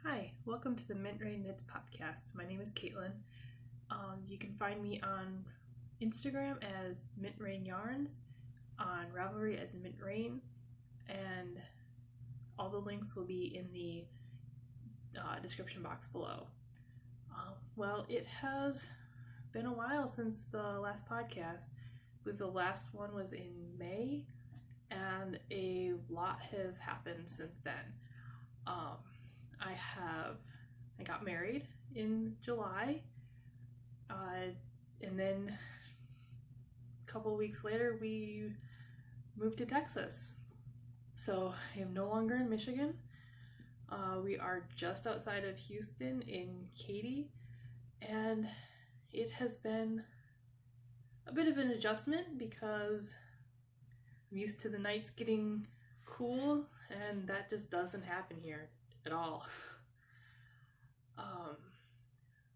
Hi, welcome to the Mintrain Knits podcast. My name is Caitlin. You can find me on Instagram as Mintrain Yarns, on Ravelry as Mintrain, and all the links will be in the description box below. Well, it has been a while since the last podcast. I believe the last one was in May, and a lot has happened since then. I got married in July, and then a couple of weeks later we moved to Texas. So I am no longer in Michigan. We are just outside of Houston in Katy, and it has been a bit of an adjustment because I'm used to the nights getting cool, and that just doesn't happen here at all.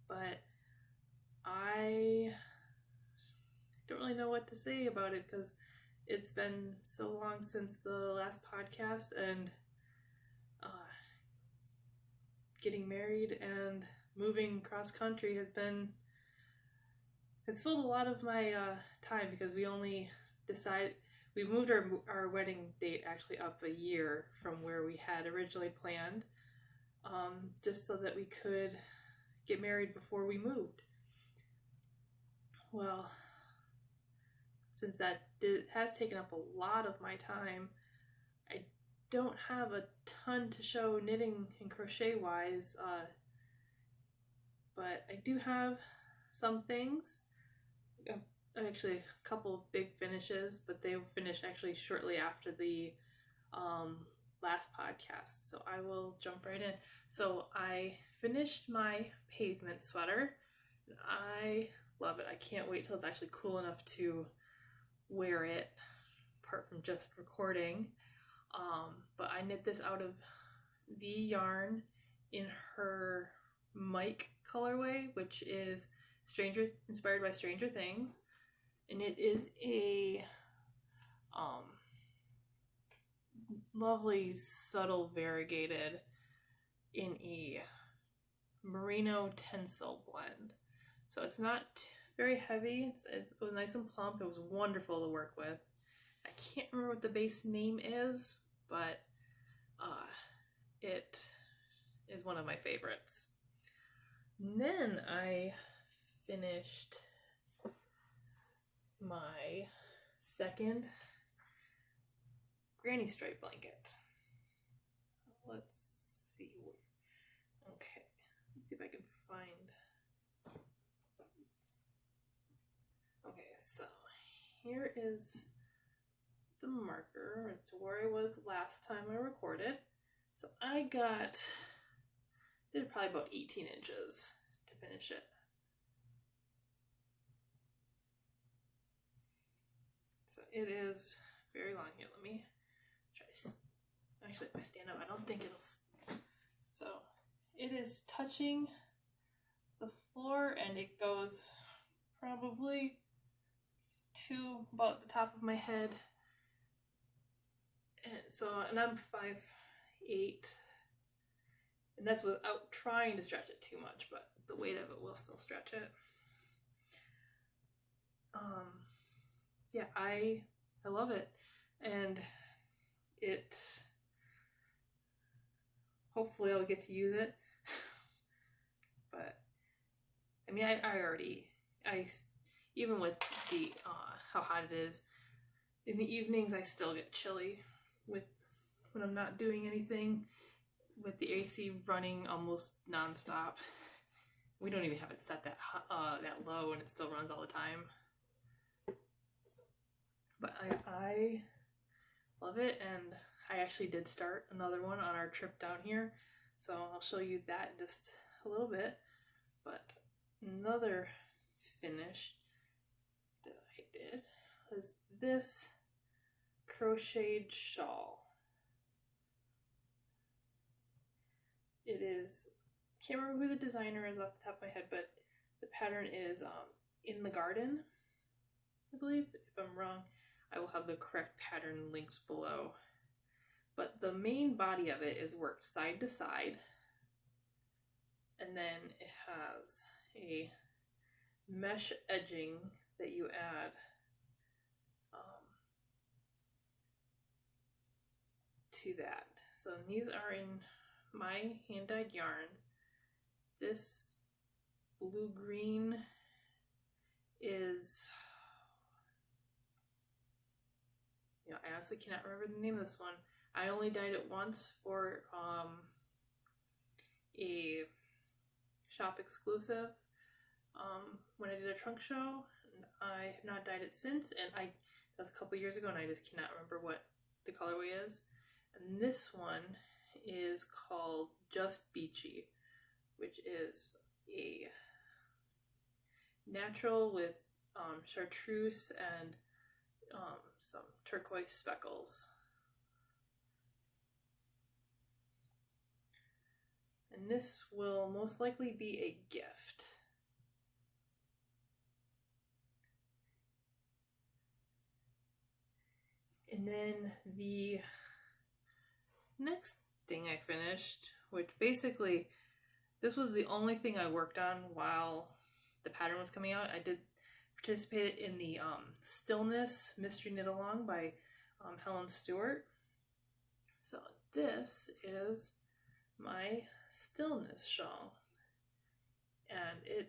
But I don't really know what to say about it because it's been so long since the last podcast, and getting married and moving cross country it's filled a lot of my time because we moved our wedding date actually up a year from where we had originally planned, just so that we could get married before we moved. Well, since that has taken up a lot of my time, I don't have a ton to show knitting and crochet wise, but I do have some things. Actually, a couple of big finishes, but they will finish actually shortly after the last podcast, so I will jump right in. So I finished my Pavement sweater. I love it. I can't wait till it's actually cool enough to wear it, apart from just recording. But I knit this out of V yarn in her Mike colorway, which is inspired by Stranger Things, and it is a lovely subtle variegated in a merino tencel blend. So it's not very heavy. It was nice and plump. It was wonderful to work with. I can't remember what the base name is, but it is one of my favorites. And then I finished my second granny stripe blanket. Let's see. Okay, let's see if I can find. Okay, so here is the marker as to where I was last time I recorded. So I did probably about 18 inches to finish it. So it is very long. Here, let me try. Actually, if I stand up, I don't think it'll. So it is touching the floor, and it goes probably to about the top of my head. And I'm 5'8", and that's without trying to stretch it too much, but the weight of it will still stretch it. Yeah, I love it, and hopefully I'll get to use it. But I mean, even with the how hot it is in the evenings, I still get chilly when I'm not doing anything, with the AC running almost nonstop. We don't even have it set that low, and it still runs all the time. But I love it, and I actually did start another one on our trip down here, so I'll show you that in just a little bit. But another finish that I did was this crocheted shawl. It is, can't remember who the designer is off the top of my head, but the pattern is In the Garden, I believe. If I'm wrong, I will have the correct pattern linked below. But the main body of it is worked side to side, and then it has a mesh edging that you add to that. So these are in my hand-dyed yarns. This blue-green is, I honestly cannot remember the name of this one. I only dyed it once for a shop exclusive when I did a trunk show, and I have not dyed it since, and that was a couple years ago, and I just cannot remember what the colorway is. And this one is called Just Beachy, which is a natural with chartreuse and some turquoise speckles. And this will most likely be a gift. And then the next thing I finished, which basically this was the only thing I worked on while the pattern was coming out. I did participate in the Stillness Mystery Knit Along by Helen Stewart. So this is my Stillness shawl, and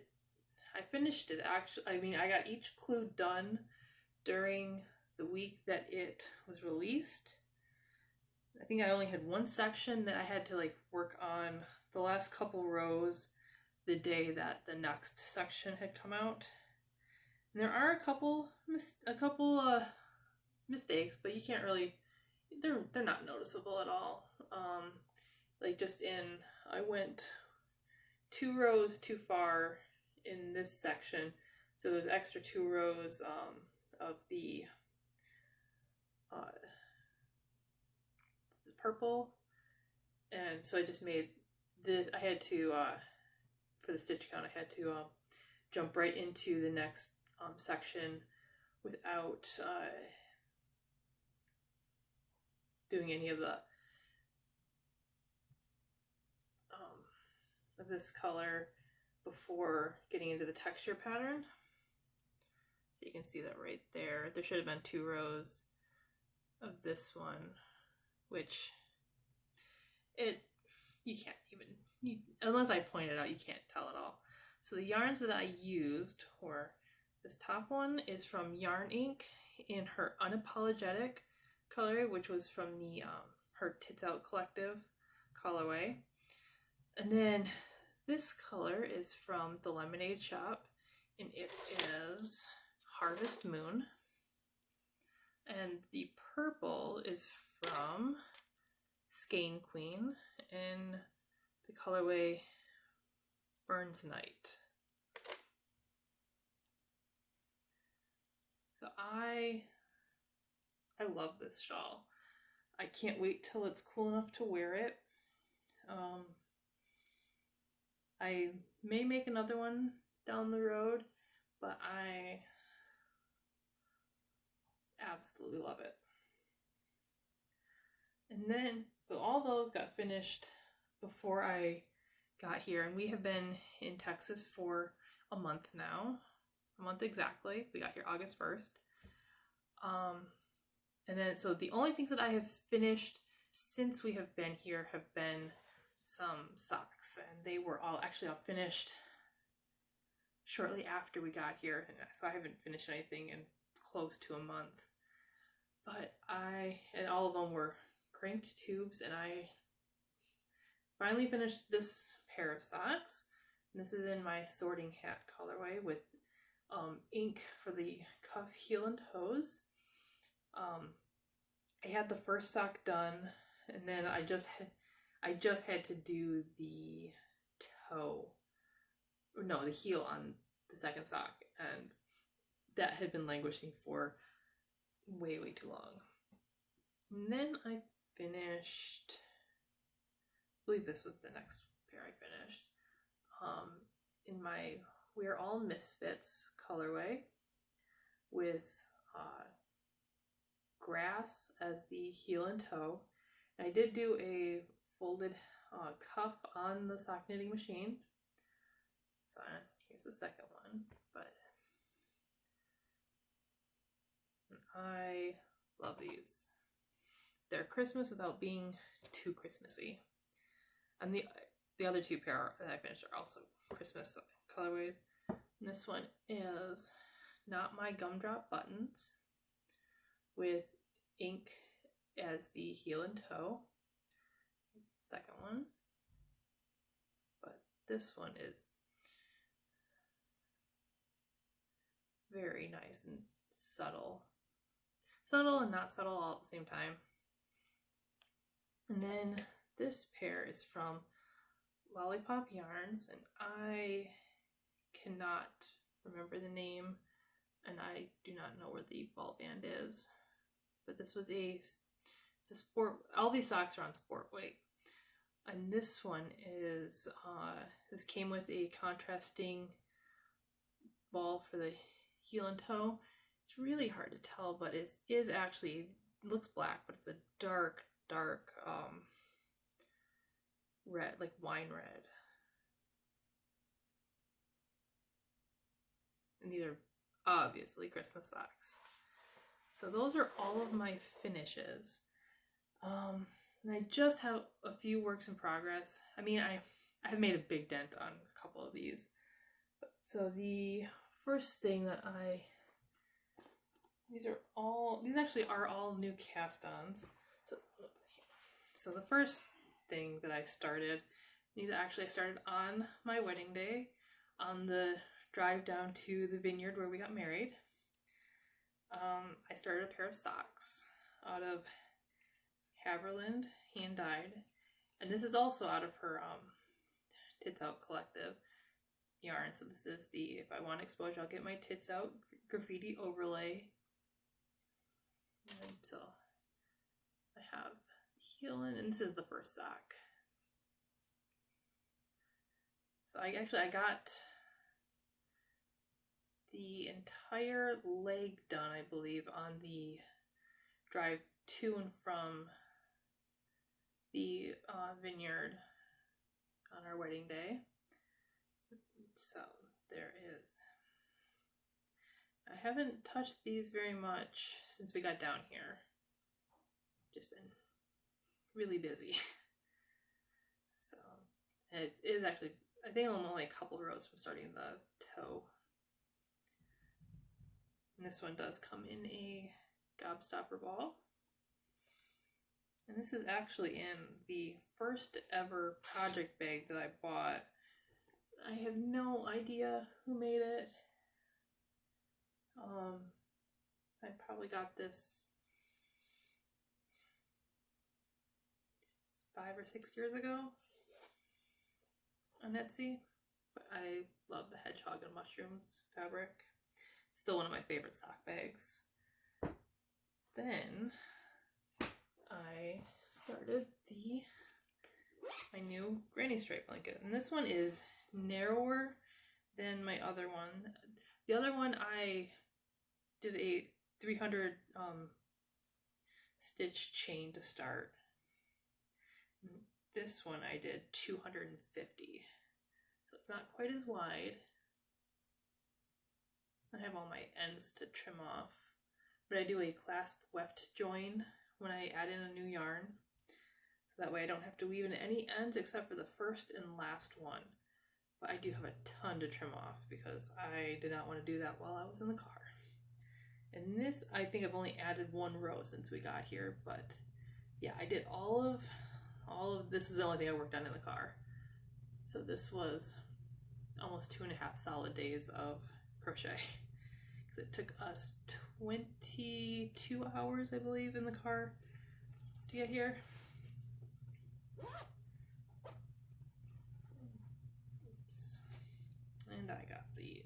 I finished it actually. I mean, I got each clue done during the week that it was released. I think I only had one section that I had to work on the last couple rows the day that the next section had come out. And there are a couple mistakes, but you can't really, they're not noticeable at all. I went 2 rows too far in this section, so there's extra 2 rows of the purple, and so I just made this. I had to for the stitch count, I had to jump right into the next section without doing any of the of this color before getting into the texture pattern. So you can see that right there. There should have been 2 rows of this one, which you can't even, unless I point it out, you can't tell at all. So the yarns that I used were, this top one is from Yarn Inc. in her Unapologetic colorway, which was from the her Tits Out Collective colorway. And then this color is from the Lemonade Shop, and it is Harvest Moon. And the purple is from Skein Queen in the colorway Burns Night. So I love this shawl. I can't wait till it's cool enough to wear it. I may make another one down the road, but I absolutely love it. And then, so all those got finished before I got here, and we have been in Texas for a month now. A month exactly. We got here August 1st. And then, so the only things that I have finished since we have been here have been some socks, and they were all finished shortly after we got here, so I haven't finished anything in close to a month. But and all of them were cranked tubes, and I finally finished this pair of socks. And this is in my Sorting Hat colorway with ink for the cuff, heel, and toes. I had the first sock done, and then I just had to do the toe, no, the heel on the second sock, and that had been languishing for way too long. And then I finished, I believe this was the next pair I finished, in my We're All Misfits colorway with grass as the heel and toe. And I did do a folded cuff on the sock knitting machine, So here's the second one, but I love these. They're Christmas without being too Christmassy. And the other two pair that I finished are also Christmas colorways. And this one is Not My Gumdrop Buttons with ink as the heel and toe. That's the second one. But this one is very nice and subtle. Subtle and not subtle all at the same time. And then this pair is from Lollipop Yarns, and I cannot remember the name, and I do not know where the ball band is. But this was it's a sport. All these socks are on sport weight, and this one is this came with a contrasting ball for the heel and toe. It's really hard to tell, but it is actually, it looks black, but it's a dark red, like wine red. And these are obviously Christmas socks. So those are all of my finishes. And I just have a few works in progress. I mean, I have made a big dent on a couple of these. So the first thing that these actually are all new cast-ons. So the first thing that I started, I started on my wedding day, on the drive down to the vineyard where we got married. I started a pair of socks out of Haverland, hand dyed, and this is also out of her Tits Out collective yarn. So this is the If I Want Exposure, I'll Get My Tits Out graffiti overlay. And so I have Helen, and this is the first sock. So I got the entire leg done, I believe, on the drive to and from the vineyard on our wedding day. So there is. I haven't touched these very much since we got down here. Just been really busy. So, and it is actually, I think I'm only a couple rows from starting the toe. And this one does come in a gobstopper ball. And this is actually in the first ever project bag that I bought. I have no idea who made it. I probably got this 5 or 6 years ago on Etsy. But I love the hedgehog and mushrooms fabric. Still one of my favorite sock bags. Then I started my new granny stripe blanket, and this one is narrower than my other one. The other one I did a 300 stitch chain to start. This one I did 250, so it's not quite as wide. I have all my ends to trim off, but I do a clasp weft join when I add in a new yarn, so that way I don't have to weave in any ends except for the first and last one. But I do have a ton to trim off because I did not want to do that while I was in the car. And this, I think I've only added 1 row since we got here, but yeah, I did all of this is the only thing I worked on in the car. So this was almost 2.5 solid days of crochet, because it took us 22 hours, I believe, in the car to get here. Oops. And I got the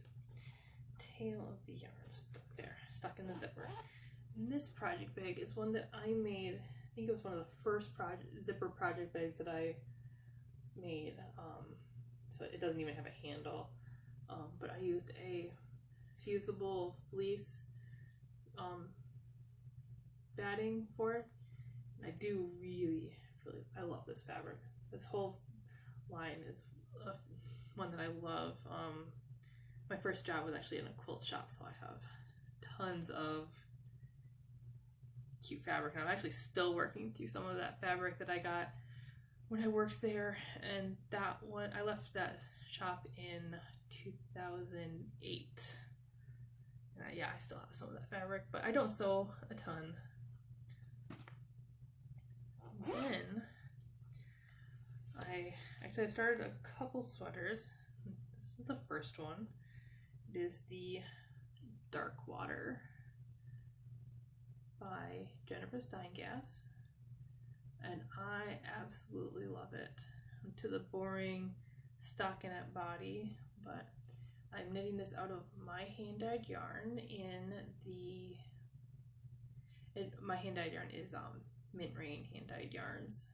tail of the yarn stuck in the zipper. And this project bag is one that I made, I think it was one of the first zipper project bags that I made. So it doesn't even have a handle, but I used a fusible fleece batting for it. And I do really, I love this fabric. This whole line is one that I love. My first job was actually in a quilt shop, so I have tons of cute fabric, and I'm actually still working through some of that fabric that I got when I worked there. And that one, I left that shop in 2008. And yeah, I still have some of that fabric, but I don't sew a ton. Then I've started a couple sweaters. This is the first one. It is the Dark Water by Jennifer Steingass, and I absolutely love it. To the boring stockinette body, but I'm knitting this out of my hand-dyed yarn my hand-dyed yarn is mintrain hand-dyed yarns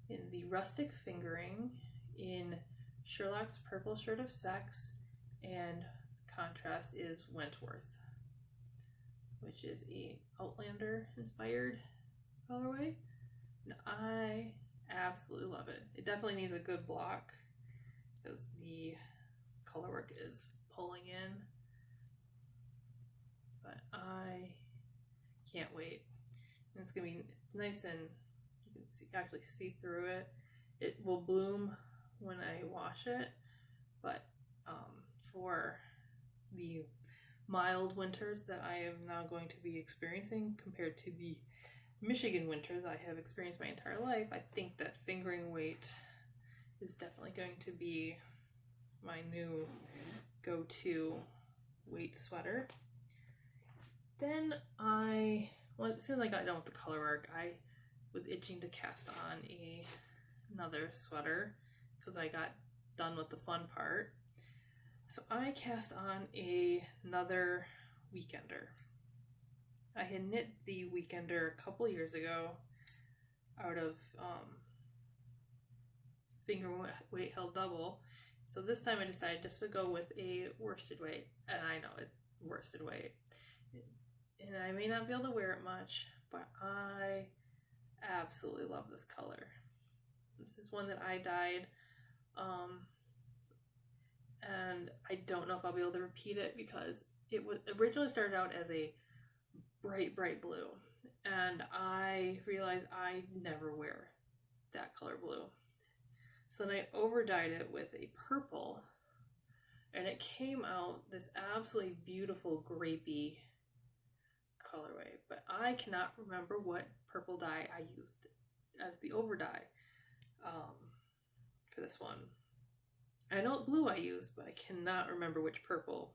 in the rustic fingering in Sherlock's Purple Shirt of Sex, and the contrast is Wentworth, which is a Outlander inspired colorway, and I absolutely love it. It definitely needs a good block because the color work is pulling in, but I can't wait. And it's gonna be nice, and you can actually see through it. It will bloom when I wash it, but for the mild winters that I am now going to be experiencing compared to the Michigan winters I have experienced my entire life, I think that fingering weight is definitely going to be my new go-to weight sweater. Then as soon as I got done with the color work, I was itching to cast on another sweater because I got done with the fun part. So I cast on another Weekender. I had knit the Weekender a couple years ago out of finger weight held double. So this time I decided just to go with a worsted weight, and I know it's worsted weight. And I may not be able to wear it much, but I absolutely love this color. This is one that I dyed, and I don't know if I'll be able to repeat it because it was originally started out as a bright blue, and I realized I never wear that color blue. So then I over-dyed it with a purple, and it came out this absolutely beautiful grapey colorway, but I cannot remember what purple dye I used as the over dye for this one. I know what blue I used, but I cannot remember which purple.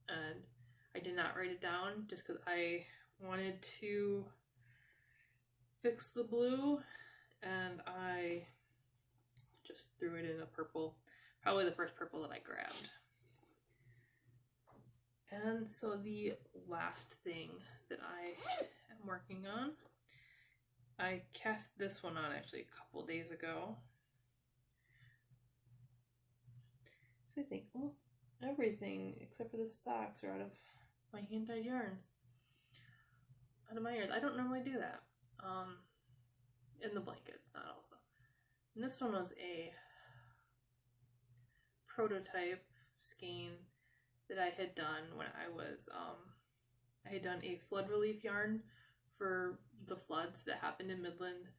And I did not write it down just because I wanted to fix the blue, and I just threw it in a purple, probably the first purple that I grabbed. And so the last thing that I am working on, I cast this one on actually a couple days ago. So I think almost everything except for the socks are out of my hand-dyed yarns. Out of my yarns. I don't normally do that. In the blanket, not also. And this one was a prototype skein that I had done when I had done a flood relief yarn for the floods that happened in Midland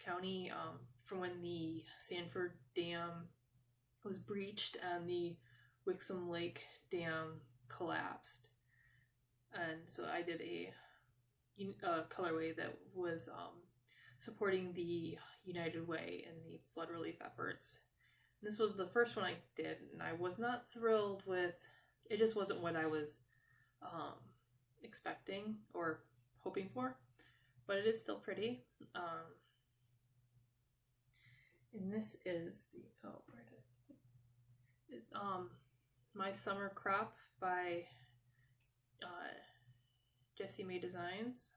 County from when the Sanford Dam was breached and the Wixom Lake Dam collapsed. And so I did a colorway that was supporting the United Way and the flood relief efforts. And this was the first one I did, and I was not thrilled with it. Just wasn't what I was expecting or hoping for, but it is still pretty. And this is the My Summer Crop by Jessie May Designs,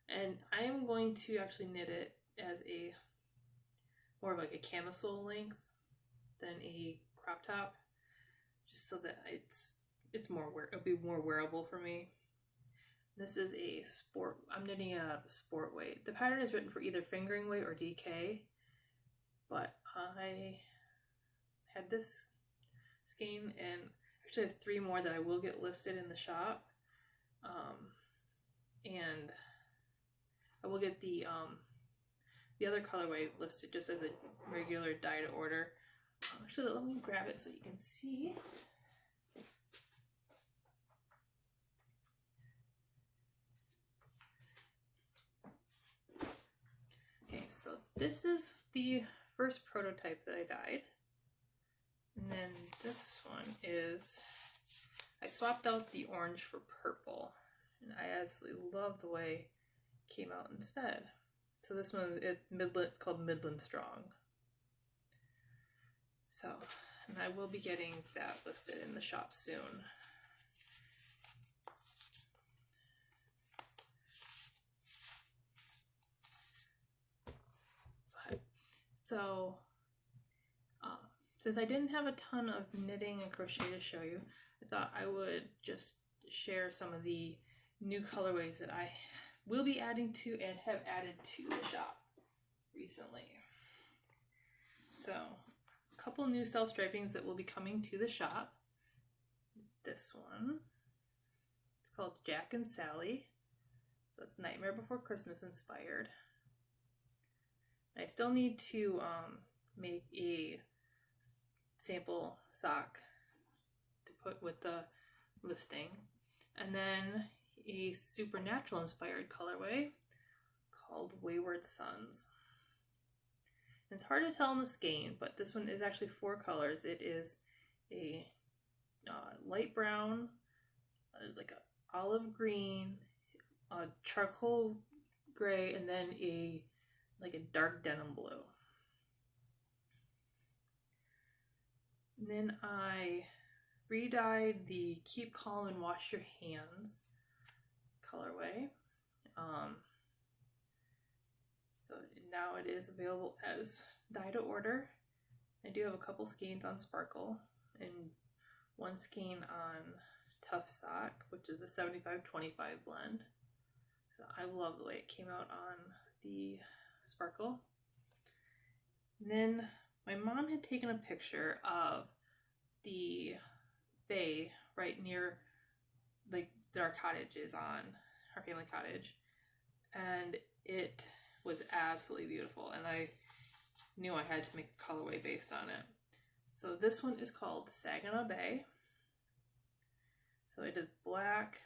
and I am going to actually knit it as a more of like a camisole length than a crop top, just so that it's more it'll be more wearable for me. This is a sport. I'm knitting it out of a sport weight. The pattern is written for either fingering weight or DK, but I had this skein, and actually I have 3 more that I will get listed in the shop, and I will get the other colorway listed just as a regular dye to order. Actually, let me grab it so you can see. Okay, so this is the first prototype that I dyed. And then this one is, I swapped out the orange for purple. And I absolutely love the way it came out instead. So this one, it's called Midland Strong. So, and I will be getting that listed in the shop soon. So, since I didn't have a ton of knitting and crochet to show you, I thought I would just share some of the new colorways that I will be adding to and have added to the shop recently. So, a couple new self-stripings that will be coming to the shop. This one, it's called Jack and Sally. So it's Nightmare Before Christmas inspired. I still need to make a sample sock to put with the listing, and then a supernatural inspired colorway called Wayward Sons. And it's hard to tell in the skein, but this one is actually 4 colors. It is a light brown, like a olive green, a charcoal gray, and then a dark denim blue. And then I re-dyed the Keep Calm and Wash Your Hands colorway. So now it is available as dye to order. I do have a couple skeins on Sparkle and 1 skein on Tough Sock, which is the 75-25 blend. So I love the way it came out on the Sparkle. And then my mom had taken a picture of the bay right near that our cottage is on, our family cottage, and it was absolutely beautiful, and I knew I had to make a colorway based on it. So this one is called Saginaw Bay. So it is black,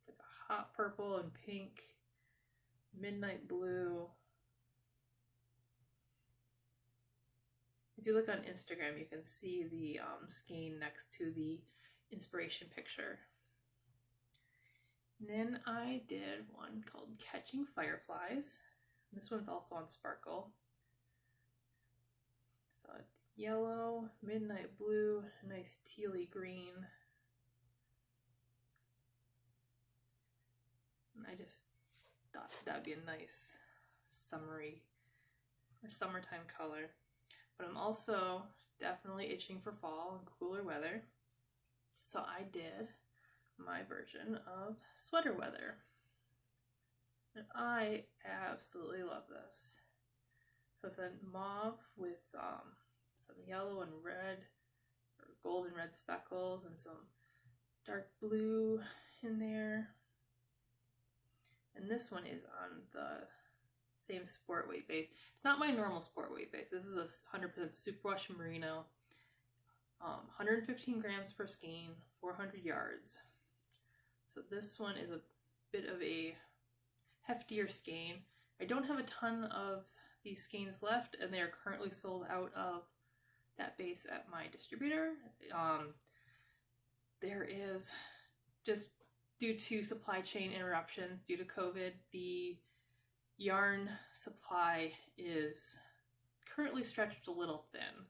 like a hot purple and pink, midnight blue. If you look on Instagram, you can see the skein next to the inspiration picture. And then I did one called Catching Fireflies. This one's also on Sparkle. So it's yellow, midnight blue, nice tealy green. And I just thought that would be a nice summery or summertime color. But I'm also definitely itching for fall and cooler weather. So I did my version of sweater weather. And I absolutely love this. So it's a mauve with some yellow and red, or gold and red speckles, and some dark blue in there. And this one is on the same sport weight base. It's not my normal sport weight base. This is a 100% superwash merino, 115 grams per skein, 400 yards. So this one is a bit of a heftier skein. I don't have a ton of these skeins left, and they are currently sold out of that base at my distributor. There is, just due to supply chain interruptions due to COVID, the yarn supply is currently stretched a little thin.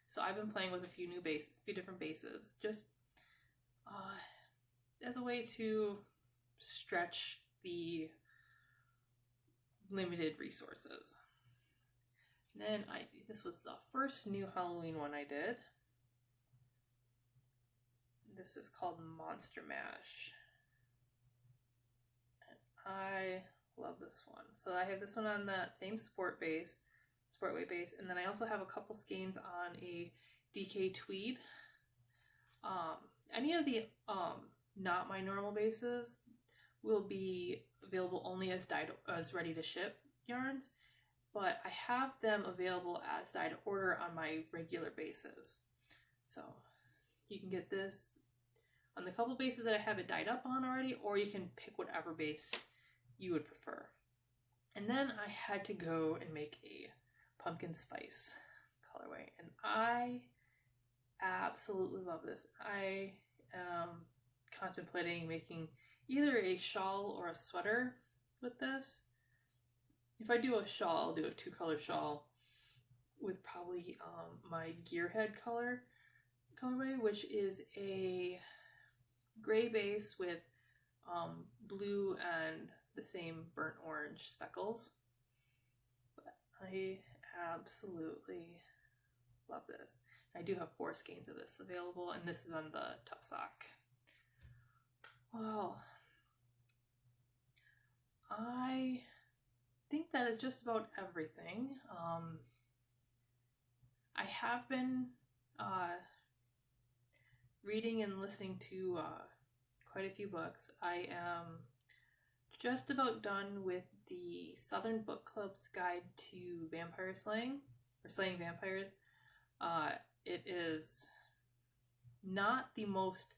So I've been playing with a few different bases, just as a way to stretch the limited resources. And then this was the first new Halloween one I did. This is called Monster Mash. And I love this one. So I have this one on that same sport base. It's sport weight base. And then I also have a couple skeins on a DK tweed. Any of the not my normal bases will be available only as ready to ship yarns, but I have them available as dyed to order on my regular bases. So you can get this on the couple bases that I have it dyed up on already, or you can pick whatever base you would prefer. And then I had to go and make a pumpkin spice colorway, and I absolutely love this. I am contemplating making either a shawl or a sweater with this. If I do a shawl, I'll do a 2-color shawl with probably my gearhead colorway, which is a gray base with blue and the same burnt orange speckles. But I absolutely love this. I do have 4 skeins of this available, and this is on the Tough Sock. Well, I think that is just about everything. I have been reading and listening to quite a few books. I am just about done with the Southern Book Club's Guide to Vampire Slaying, or Slaying Vampires. It is not the most,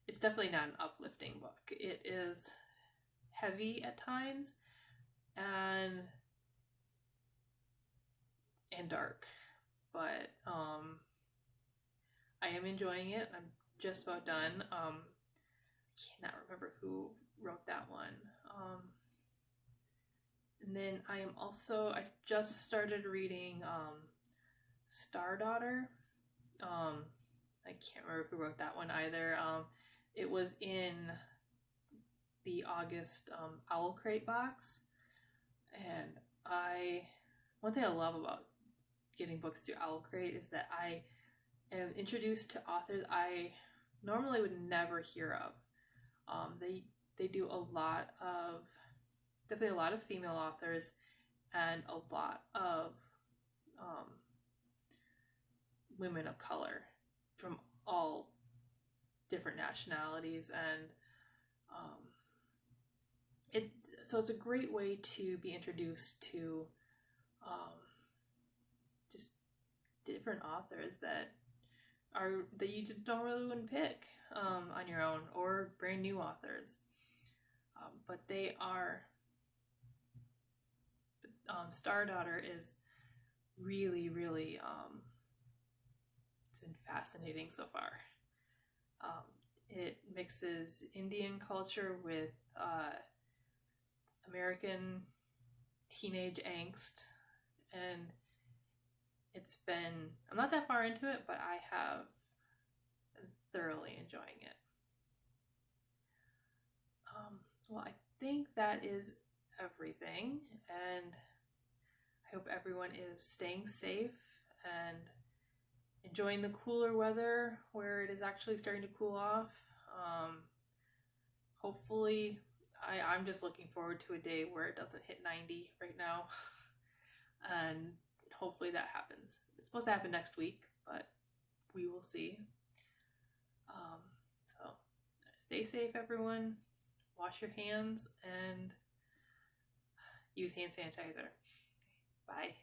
it's definitely not an uplifting book. It is heavy at times and dark, but I am enjoying it. I'm just about done. I cannot remember who wrote that one. And then I just started reading Star Daughter. I can't remember who wrote that one either. It was in the August Owl Crate box, and one thing I love about getting books through Owl Crate is that I am introduced to authors I normally would never hear of. They do definitely a lot of female authors and a lot of women of color from all different nationalities, and it's a great way to be introduced to just different authors that you just don't really wouldn't pick on your own, or brand new authors, but they are. Star Daughter is really, really it's been fascinating so far. It mixes Indian culture with American teenage angst, and I'm not that far into it, but I have been thoroughly enjoying it. Well, I think that is everything, and I hope everyone is staying safe and enjoying the cooler weather where it is actually starting to cool off. Hopefully, I'm just looking forward to a day where it doesn't hit 90 right now, and hopefully that happens. It's supposed to happen next week, but we will see. So stay safe, everyone. Wash your hands and use hand sanitizer. Bye.